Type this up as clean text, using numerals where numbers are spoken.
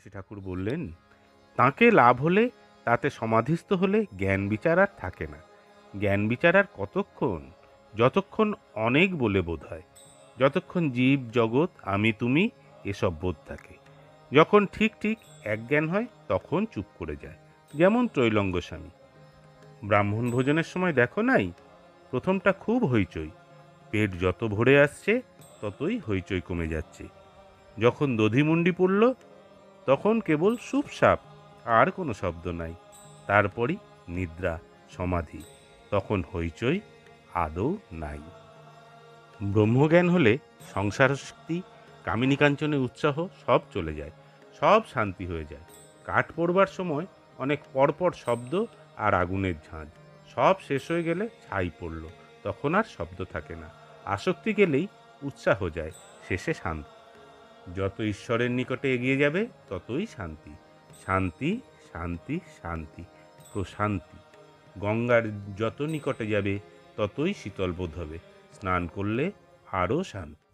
শ্রী ঠাকুর বললেন, তাঁকে লাভ হলে, তাতে সমাধিস্থ হলে জ্ঞান বিচার আর থাকে না। জ্ঞান বিচার আর কতক্ষণ? যতক্ষণ অনেক বলে বোধ হয়, যতক্ষণ জীব জগৎ আমি তুমি এসব বোধ থাকে। যখন ঠিক ঠিক এক জ্ঞান হয় তখন চুপ করে যায়। যেমন ত্রৈলঙ্গ স্বামী। ব্রাহ্মণ ভোজনের সময় দেখো নাই, প্রথমটা খুব হইচই, পেট যত ভরে আসছে ততই হইচই কমে যাচ্ছে। যখন দধিমুন্ডি পড়ল তখন কেবল সুপসাপ, আর কোনো শব্দ নাই। তারপরই নিদ্রা, সমাধি, তখন হইচই আদৌ নাই। ব্রহ্মজ্ঞান হলে সংসারাসক্তি, কামিনী কাঞ্চনের উৎসাহ সব চলে যায়, সব শান্তি হয়ে যায়। কাঠ পোড়বার সময় অনেক পরপর শব্দ আর আগুনের ঝাঁঝ, সব শেষ হয়ে গেলে ছাই পড়ল, তখন আর শব্দ থাকে না। আসক্তি গেলেই উৎসাহ যায়, শেষে শান্তি। যত ঈশ্বরের নিকটে এগিয়ে যাবে ততই শান্তি, শান্তি, শান্তি, শান্তি, প্রশান্তি। গঙ্গার যত নিকটে যাবে ততই শীতল বোধ হবে, স্নান করলে আরও শান্তি।